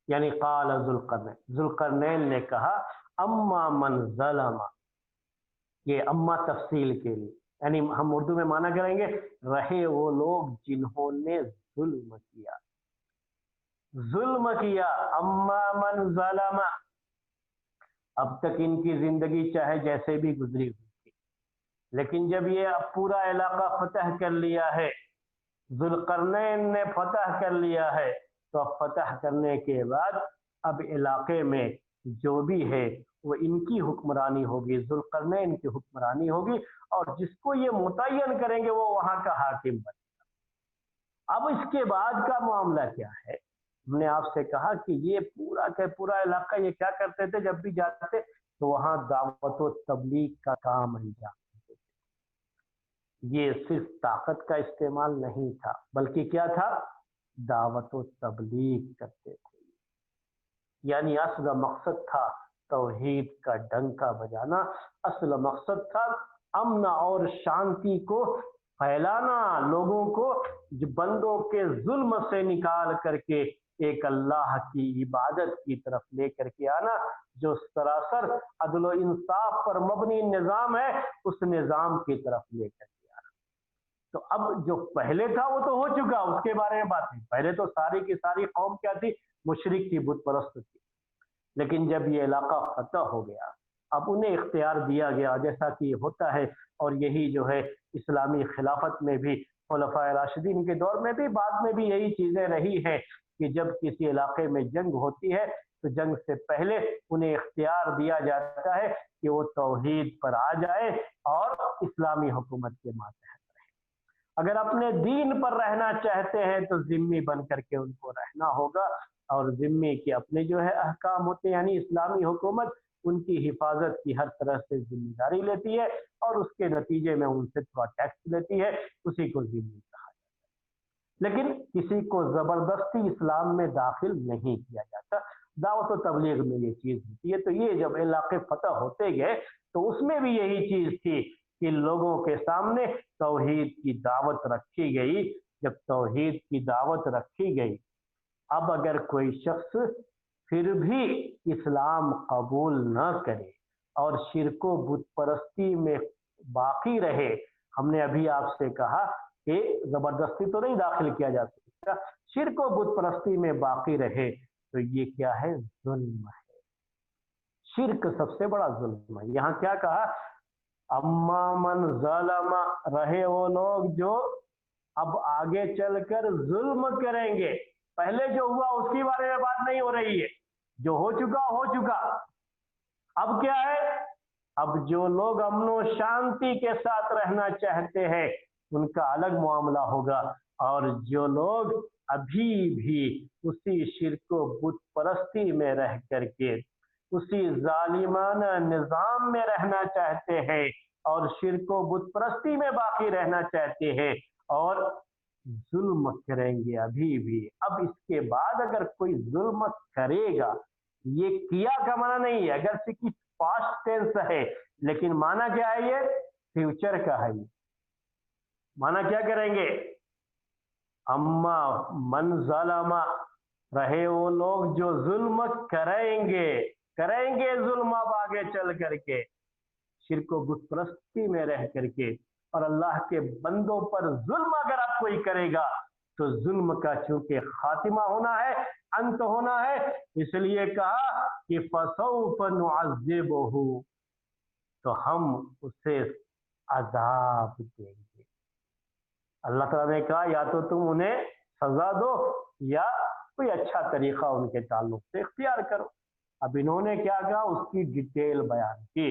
یعنی قال ذوالقرنین نے کہا اما من ظلم، یہ اما تفصیل کے لیے، یعنی ہم اردو میں معنی کریں گے رہے وہ لوگ جنہوں نے ظلم کیا. اما من ظلم، اب تک ان کی زندگی چاہے جیسے بھی گزری ہوئی تھی، لیکن جب یہ اب پورا علاقہ فتح کر لیا ہے، ذوالقرنین نے فتح کر لیا ہے، تو اب فتح کرنے کے بعد اب علاقے میں جو بھی ہے وہ ان کی حکمرانی ہوگی، ذوالقرنین کی حکمرانی ہوگی، اور جس کو یہ متعین کریں گے وہ وہاں کا حاکم بنے گا. اب اس کے بعد کا معاملہ کیا ہے؟ ہم نے آپ سے کہا کہ یہ پورا کا پورا علاقہ یہ کیا کرتے تھے، جب بھی جاتے تو وہاں دعوت و تبلیغ کا کام انجام دیتے تھے. یہ صرف طاقت کا استعمال نہیں تھا، بلکہ کیا تھا؟ دعوت و تبلیغ کرتے تھے. یعنی اصل مقصد تھا توحید کا ڈنکا بجانا اصل مقصد تھا، امن اور شانتی کو پھیلانا، لوگوں کو بندوں کے ظلم سے نکال کر کے ایک اللہ کی عبادت کی طرف لے کر کے آنا، جو سراسر عدل و انصاف پر مبنی نظام ہے، اس نظام کی طرف لے کر کے آنا۔ تو اب جو پہلے تھا وہ تو ہو چکا، اس کے بارے میں بات نہیں۔ پہلے تو ساری کی ساری قوم کیا تھی؟ مشرک تھی، بت پرست تھی۔ لیکن جب یہ علاقہ فتح ہو گیا، اب انہیں اختیار دیا گیا، جیسا کہ ہوتا ہے، اور یہی جو ہے اسلامی خلافت میں بھی، خلفائے راشدین کے دور میں بھی، بعد میں بھی یہی چیزیں رہی ہیں کہ جب کسی علاقے میں جنگ ہوتی ہے تو جنگ سے پہلے انہیں اختیار دیا جاتا ہے کہ وہ توحید پر آ جائے اور اسلامی حکومت کے ماتحت رہے۔ اگر اپنے دین پر رہنا چاہتے ہیں تو ذمہ بن کر کے ان کو رہنا ہوگا، اور ذمے کے اپنے جو ہے احکام ہوتے ہیں، یعنی اسلامی حکومت ان کی حفاظت کی ہر طرح سے ذمہ داری لیتی ہے، اور اس کے نتیجے میں ان سے تھوڑا ٹیکس لیتی ہے، اسی کو ذمہ کہا جاتا ہے۔ لیکن کسی کو زبردستی اسلام میں داخل نہیں کیا جاتا۔ دعوت و تبلیغ میں یہ چیز ہوتی ہے۔ تو یہ جب علاقے فتح ہوتے گئے تو اس میں بھی یہی چیز تھی کہ لوگوں کے سامنے توحید کی دعوت رکھی گئی۔ جب توحید کی دعوت رکھی گئی، اب اگر کوئی شخص پھر بھی اسلام قبول نہ کرے اور شرک و بت پرستی میں باقی رہے، ہم نے ابھی آپ سے کہا کہ زبردستی تو نہیں داخل کیا جا سکتا، شرک و بت پرستی میں باقی رہے تو یہ کیا ہے؟ ظلم ہے۔ شرک سب سے بڑا ظلم ہے۔ یہاں کیا کہا؟ اما من ظلم، رہے وہ لوگ جو اب آگے چل کر ظلم کریں گے۔ پہلے جو ہوا اس کے بارے میں بات نہیں ہو رہی ہے، جو ہو چکا ہو چکا۔ اب کیا ہے؟ اب جو لوگ امن و شانتی کے ساتھ رہنا چاہتے ہیں ان کا الگ معاملہ ہوگا، اور جو لوگ ابھی بھی اسی شرک و بت پرستی میں رہ کر کے اسی ظالمانہ نظام میں رہنا چاہتے ہیں اور شرک و بت پرستی میں باقی رہنا چاہتے ہیں اور ظلم کریں گے ابھی بھی، اب اس کے بعد اگر کوئی ظلم کرے گا، یہ کیا کا معنی نہیں ہے، اگر سے پاسٹ ٹینس ہے لیکن معنی کیا ہے؟ یہ فیوچر کا ہے۔ یہ معنی کیا کریں گے؟ اما من ظلم، رہے وہ لوگ جو ظلم کریں گے ظلم اب آگے چل کر کے شرک و بت پرستی میں رہ کر کے، اور اللہ کے بندوں پر ظلم اگر آپ کوئی کرے گا تو ظلم کا چونکہ خاتمہ ہونا ہے، انت ہونا ہے، اس لیے کہا کہ فَسَوْفَ نُعَذِّبُهُ، تو ہم اسے عذاب دیں گے۔ اللہ تعالیٰ نے کہا یا تو تم انہیں سزا دو یا کوئی اچھا طریقہ ان کے تعلق سے اختیار کرو۔ اب انہوں نے کیا کہا؟ اس کی ڈیٹیل بیان کی۔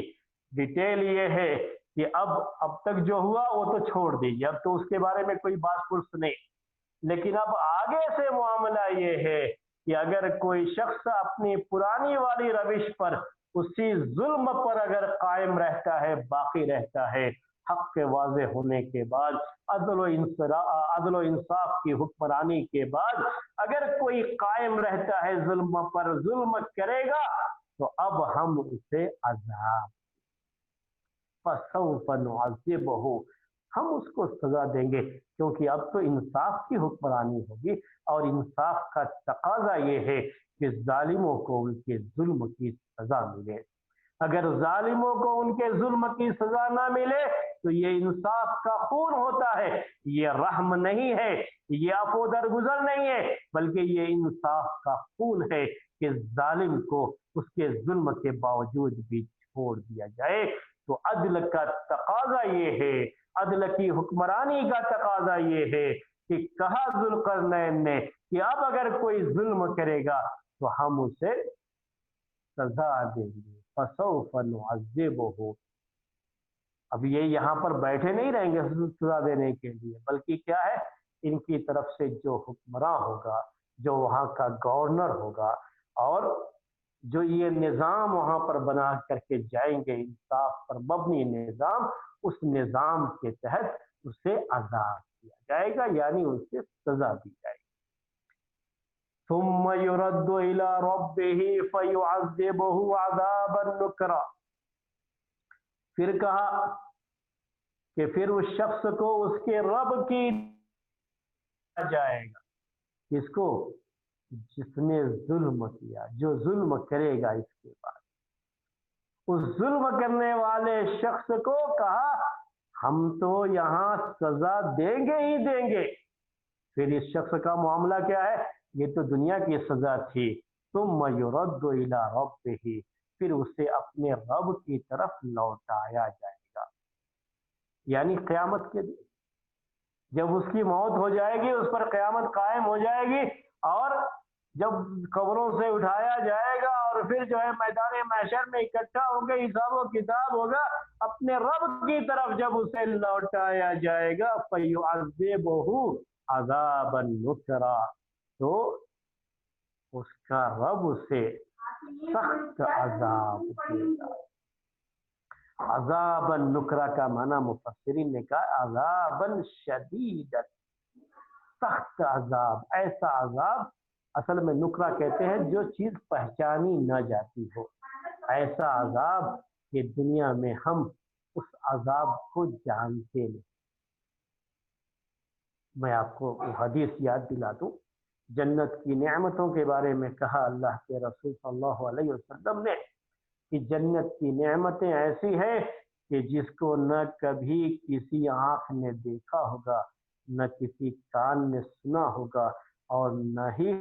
ڈیٹیل یہ ہے کہ اب تک جو ہوا وہ تو چھوڑ دیجیے، اب تو اس کے بارے میں کوئی بات پرس نہیں، لیکن اب آگے سے معاملہ یہ ہے کہ اگر کوئی شخص اپنی پرانی والی روش پر، اسی ظلم پر اگر قائم رہتا ہے، باقی رہتا ہے، حق کے واضح ہونے کے بعد، عدل و انصاف کی حکمرانی کے بعد اگر کوئی قائم رہتا ہے ظلم پر، ظلم کرے گا، تو اب ہم اسے عذاب فَسَوْفَ نُعَذِّبُهُ، ہم اس کو سزا دیں گے، کیونکہ اب تو انصاف کی حکمرانی ہوگی، اور انصاف کا تقاضا یہ ہے کہ ظالموں کو ان کے ظلم کی سزا ملے۔ اگر ظالموں کو ان کے ظلم کی سزا نہ ملے تو یہ انصاف کا خون ہوتا ہے، یہ رحم نہیں ہے، یہ عفو درگزر نہیں ہے، بلکہ یہ انصاف کا خون ہے کہ ظالم کو اس کے ظلم کے باوجود بھی چھوڑ دیا جائے۔ تو عدل کا تقاضا یہ ہے، عدل کی حکمرانی کا تقاضا یہ ہے کہ کہا ذوالقرنین نے کہ اب اگر کوئی ظلم کرے گا تو ہم اسے سزا دیں گے، فَسَوْفَ نُعَذِّبُهُ۔ اب یہ یہاں پر بیٹھے نہیں رہیں گے سزا دینے کے لیے، بلکہ کیا ہے؟ ان کی طرف سے جو حکمراں ہوگا، جو وہاں کا گورنر ہوگا، اور جو یہ نظام وہاں پر بنا کر کے جائیں گے، انصاف پر مبنی نظام، اس نظام کے تحت اسے عذاب دیا جائے گا، یعنی اسے سزا دی جائے گی۔ ثم يرد الى ربه فيعذبه عذابا نکرا. پھر کہا کہ پھر اس شخص کو اس کے رب کی جائے گا. کس کو؟ جس نے ظلم کیا، جو ظلم کرے گا. اس کے بعد اس ظلم کرنے والے شخص کو کہا ہم تو یہاں سزا دیں گے ہی دیں گے. پھر اس شخص کا معاملہ کیا ہے؟ یہ تو دنیا کی سزا تھی. ثم يرد الى ربه، پھر اسے اپنے رب کی طرف لوٹایا جائے گا. یعنی قیامت کے دن جب اس کی موت ہو جائے گی، اس پر قیامت قائم ہو جائے گی، اور جب قبروں سے اٹھایا جائے گا اور پھر جو ہے میدان محشر میں اکٹھا ہوں گے، حساب و کتاب ہوگا، اپنے رب کی طرف جب اسے لوٹایا جائے گا فَيُعَذِّبُهُ عَذَابًا نُكْرًا، تو اس کا رب اسے سخت عذاب دے گا. عذابًا نکرا کا معنی مفسرین نے کہا عذابًا شدیدا، سخت عذاب. ایسا عذاب اصل میں نکرا کہتے ہیں جو چیز پہچانی نہ جاتی ہو. ایسا عذاب کہ دنیا میں ہم اس عذاب کو جانتے نہیں. میں آپ کو حدیث یاد دلا دوں. جنت کی نعمتوں کے بارے میں کہا اللہ کے رسول صلی اللہ علیہ وسلم نے کہ جنت کی نعمتیں ایسی ہیں کہ جس کو نہ کبھی کسی آنکھ نے دیکھا ہوگا، نہ کسی کان نے سنا ہوگا، اور نہ ہی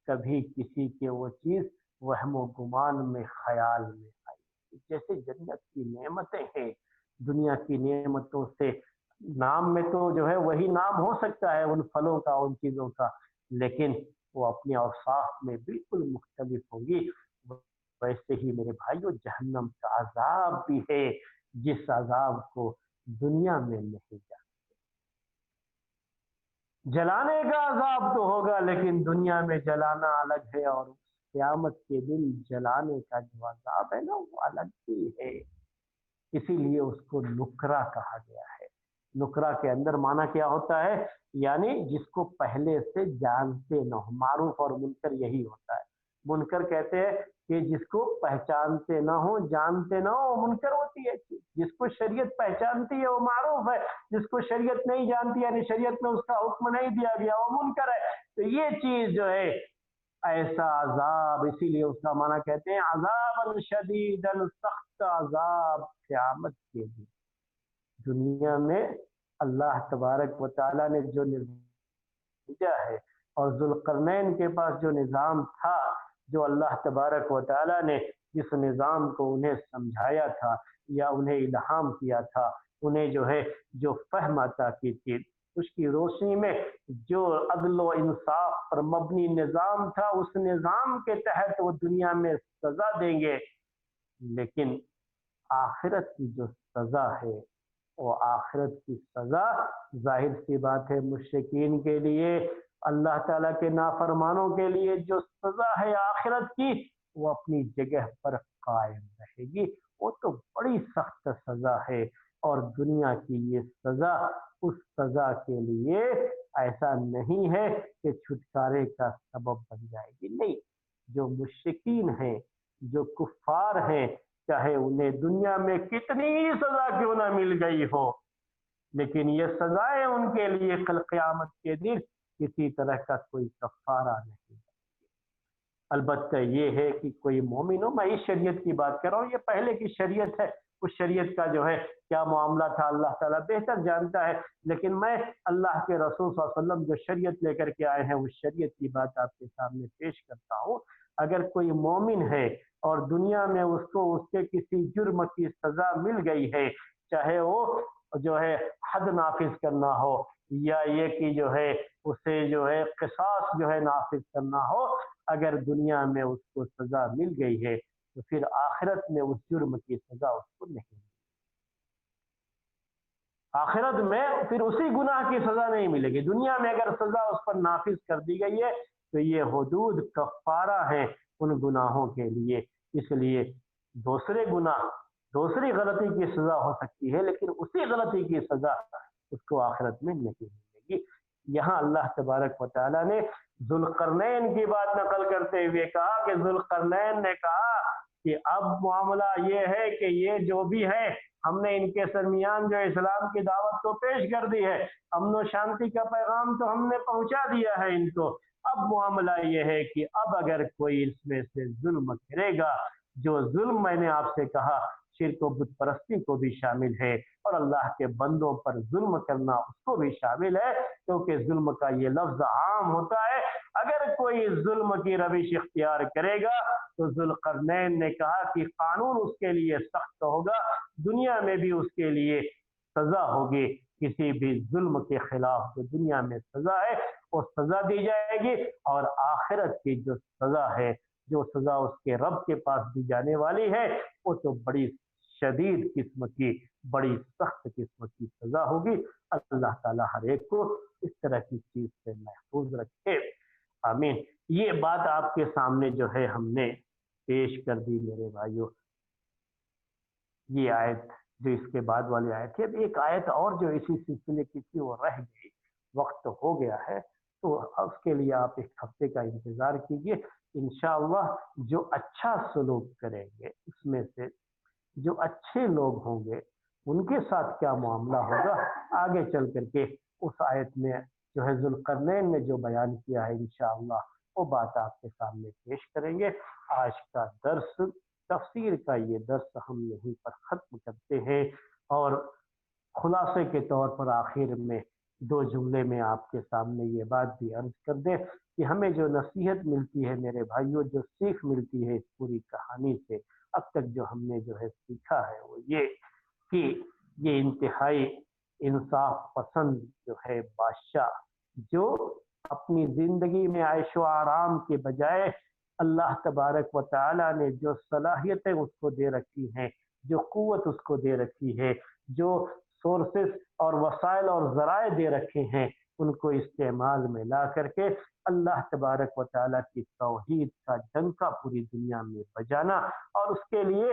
کبھی کسی کے وہ چیز وہم و گمان میں خیال میں آئی. جیسے جنت کی نعمتیں ہیں، دنیا کی نعمتوں سے نام میں تو جو ہے وہی نام ہو سکتا ہے ان پھلوں کا، ان چیزوں کا، لیکن وہ اپنے اوصاف میں بالکل مختلف ہوں گی. ویسے ہی میرے بھائیو جہنم کا عذاب بھی ہے جس عذاب کو دنیا میں نہیں جانتے. جلانے کا عذاب تو ہوگا لیکن دنیا میں جلانا الگ ہے، اور قیامت کے دن جلانے کا جو عذاب ہے نا وہ الگ ہی ہے. اسی لیے اس کو نکرا کہا گیا ہے. نکرا کے اندر معنی کیا ہوتا ہے؟ یعنی جس کو پہلے سے جانتے نہ ہو. معروف اور منکر یہی ہوتا ہے. منکر کہتے ہیں کہ جس کو پہچانتے نہ ہو، جانتے نہ ہو، منکر ہوتی ہے. جس کو شریعت پہچانتی ہے وہ معروف ہے، جس کو شریعت نہیں جانتی یعنی شریعت میں اس کا حکم نہیں دیا گیا وہ منکر ہے. تو یہ چیز جو ہے ایسا عذاب، اسی لیے اس کا معنی کہتے ہیں عذاب شدید، سخت عذاب قیامت کے دن. دنیا میں اللہ تبارک و تعالیٰ نے جو نظام ہے اور ذوالقرنین کے پاس جو نظام تھا، جو اللہ تبارک و تعالیٰ نے جس نظام کو انہیں سمجھایا تھا یا انہیں الہام کیا تھا، انہیں جو ہے جو فہم عطا کی تھی، اس کی روشنی میں جو عدل و انصاف پر مبنی نظام تھا، اس نظام کے تحت وہ دنیا میں سزا دیں گے. لیکن آخرت کی جو سزا ہے وہ آخرت کی سزا ظاہر سی بات ہے مشرکین کے لیے، اللہ تعالیٰ کے نافرمانوں کے لیے جو سزا ہے آخرت کی وہ اپنی جگہ پر قائم رہے گی. وہ تو بڑی سخت سزا ہے، اور دنیا کی یہ سزا اس سزا کے لیے ایسا نہیں ہے کہ چھٹکارے کا سبب بن جائے گی. نہیں، جو مشرکین ہیں، جو کفار ہیں، چاہے انہیں دنیا میں کتنی ہی سزا کیوں نہ مل گئی ہو، لیکن یہ سزائیں ان کے لیے کل قیامت کے دن کسی طرح کا کوئی کفارہ نہیں. البتہ یہ ہے کہ کوئی مومن ہو، میں اس شریعت کی بات کر رہا ہوں، یہ پہلے کی شریعت ہے، اس شریعت کا جو ہے کیا معاملہ تھا اللہ تعالیٰ بہتر جانتا ہے، لیکن میں اللہ کے رسول صلی اللہ علیہ وسلم جو شریعت لے کر کے آئے ہیں اس شریعت کی بات آپ کے سامنے پیش کرتا ہوں. اگر کوئی مومن ہے اور دنیا میں اس کو اس کے کسی جرم کی سزا مل گئی ہے، چاہے وہ جو ہے حد نافذ کرنا ہو یا یہ کہ جو ہے اسے جو ہے قصاص جو ہے نافذ کرنا ہو، اگر دنیا میں اس کو سزا مل گئی ہے تو پھر آخرت میں اس جرم کی سزا اس کو نہیں ملے. آخرت میں پھر اسی گناہ کی سزا نہیں ملے گی. دنیا میں اگر سزا اس پر نافذ کر دی گئی ہے تو یہ حدود کفارہ ہیں ان گناہوں کے لیے. اس لیے دوسرے گناہ، دوسری غلطی کی سزا ہو سکتی ہے لیکن اسی غلطی کی سزا اس کو آخرت میں نہیں ملے گی. یہاں اللہ تبارک و تعالیٰ نے ذوالقرنین کی بات نقل کرتے ہوئے کہا کہ ذوالقرنین نے کہا کہ اب معاملہ یہ ہے کہ یہ جو بھی ہے ہم نے ان کے درمیان جو اسلام کی دعوت تو پیش کر دی ہے، امن و شانتی کا پیغام تو ہم نے پہنچا دیا ہے ان کو، اب معاملہ یہ ہے کہ اب اگر کوئی اس میں سے ظلم کرے گا، جو ظلم میں نے آپ سے کہا شرک و بت پرستی کو بھی شامل ہے اور اللہ کے بندوں پر ظلم کرنا اس کو بھی شامل ہے، کیونکہ ظلم کا یہ لفظ عام ہوتا ہے، اگر کوئی ظلم کی روش اختیار کرے گا تو ذوالقرنین نے کہا کہ قانون اس کے لیے سخت ہوگا، دنیا میں بھی اس کے لیے سزا ہوگی، کسی بھی ظلم کے خلاف جو دنیا میں سزا ہے وہ سزا دی جائے گی، اور آخرت کی جو سزا ہے، جو سزا اس کے رب کے پاس دی جانے والی ہے، وہ تو بڑی شدید قسم کی، بڑی سخت قسم کی سزا ہوگی۔ اللہ تعالیٰ ہر ایک کو اس طرح کی چیز سے محفوظ رکھے، آمین۔ یہ بات آپ کے سامنے جو ہے ہم نے پیش کر دی میرے بھائیوں، یہ آیت جو اس کے بعد والی آیت ہے، اب ایک آیت اور جو اسی سلسلے کی تھی وہ رہ گئی، وقت ہو گیا ہے، تو اس کے لیے آپ ایک ہفتے کا انتظار کیجئے، انشاءاللہ جو اچھا سلوک کریں گے اس میں سے جو اچھے لوگ ہوں گے ان کے ساتھ کیا معاملہ ہوگا آگے چل کر کے اس آیت میں جو ہے ذوالقرنین نے جو بیان کیا ہے انشاءاللہ وہ بات آپ کے سامنے پیش کریں گے۔ آج کا درس، تفسیر کا یہ درس ہم یہیں پر ختم کرتے ہیں، اور خلاصے کے طور پر آخر میں دو جملے میں آپ کے سامنے یہ بات بھی عرض کر دیں کہ ہمیں جو نصیحت ملتی ہے میرے بھائیوں، جو سیکھ ملتی ہے اس پوری کہانی سے اب تک جو ہم نے جو ہے سیکھا ہے وہ یہ کہ یہ انتہائی انصاف پسند جو ہے بادشاہ، جو اپنی زندگی میں عیش و آرام کے بجائے اللہ تبارک و تعالی نے جو صلاحیتیں اس کو دے رکھی ہیں، جو قوت اس کو دے رکھی ہے، جو سورسز اور وسائل اور ذرائع دے رکھے ہیں، ان کو استعمال میں لا کر کے اللہ تبارک و تعالیٰ کی توحید کا ڈنکا پوری دنیا میں بجانا، اور اس کے لیے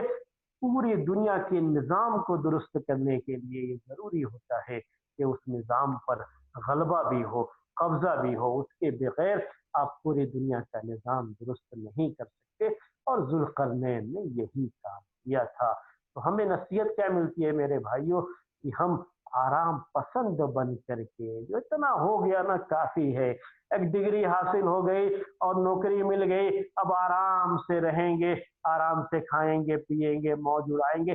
پوری دنیا کے نظام کو درست کرنے کے لیے یہ ضروری ہوتا ہے کہ اس نظام پر غلبہ بھی ہو، قبضہ بھی ہو، اس کے بغیر آپ پوری دنیا کا نظام درست نہیں کر سکتے، اور ذوالقرنین نے یہی کام کیا تھا۔ تو ہمیں نصیحت کیا ملتی ہے میرے بھائیوں کہ ہم آرام پسند بن کر کے، جو اتنا ہو گیا نا کافی ہے، ایک ڈگری حاصل ہو گئی اور نوکری مل گئی، اب آرام سے رہیں گے، آرام سے کھائیں گے، پیئیں گے، موج اڑائیں گے،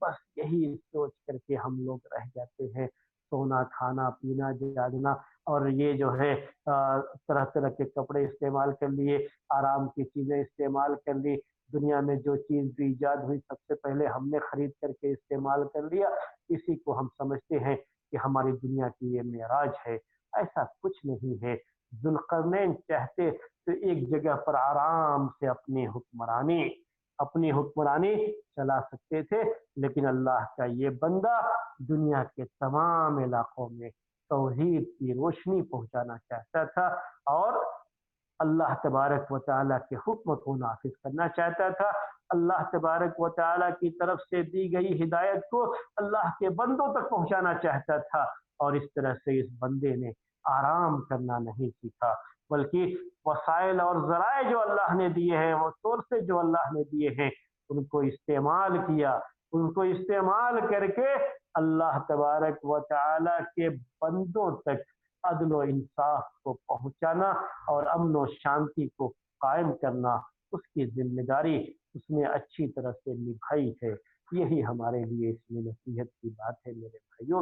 بس یہی سوچ کر کے ہم لوگ رہ جاتے ہیں، سونا کھانا پینا جاگنا، اور یہ جو ہے طرح طرح کے کپڑے استعمال کر لیے، آرام کی چیزیں استعمال کر لی، دنیا میں جو چیز بھی ایجاد ہوئی سب سے پہلے ہم نے خرید کر کے استعمال کر لیا، اسی کو ہم سمجھتے ہیں کہ ہماری دنیا کی یہ معراج ہے۔ ایسا کچھ نہیں ہے۔ ذوالقرنین چاہتے تو ایک جگہ پر آرام سے اپنی حکمرانی چلا سکتے تھے، لیکن اللہ کا یہ بندہ دنیا کے تمام علاقوں میں توحید کی روشنی پہنچانا چاہتا تھا، اور اللہ تبارک و تعالیٰ کے حکم کو نافذ کرنا چاہتا تھا، اللہ تبارک و تعالیٰ کی طرف سے دی گئی ہدایت کو اللہ کے بندوں تک پہنچانا چاہتا تھا، اور اس طرح سے اس بندے نے آرام کرنا نہیں سیکھا، بلکہ وسائل اور ذرائع جو اللہ نے دیے ہیں، وہ سورسز جو اللہ نے دیے ہیں، ان کو استعمال کیا، ان کو استعمال کر کے اللہ تبارک و تعالیٰ کے بندوں تک عدل و انصاف کو پہنچانا اور امن و شانتی کو قائم کرنا، اس کی ذمہ داری اس نے اچھی طرح سے نبھائی ہے۔ یہی ہمارے لیے اس میں نصیحت کی بات ہے میرے بھائیوں،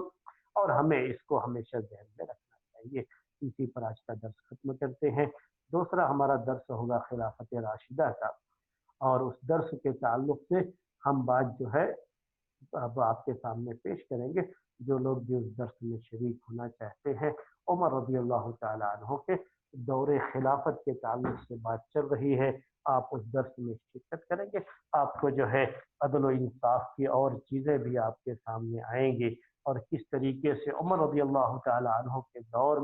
اور ہمیں اس کو ہمیشہ ذہن میں رکھنا چاہیے۔ اسی پر آج کا درس ختم کرتے ہیں۔ دوسرا ہمارا درس ہوگا خلافت راشدہ کا، اور اس درس کے تعلق سے ہم بات جو ہے اب آپ کے سامنے پیش کریں گے۔ جو لوگ بھی اس درس میں شریک ہونا چاہتے ہیں، عمر رضی اللہ تعالیٰ عنہ کے دور خلافت کے تعلق سے بات چل رہی ہے، آپ اس درس میں شرکت کریں گے، آپ کو جو ہے عدل و انصاف کی اور چیزیں بھی آپ کے سامنے آئیں گی، اور کس طریقے سے عمر رضی اللہ تعالیٰ عنہ کے دور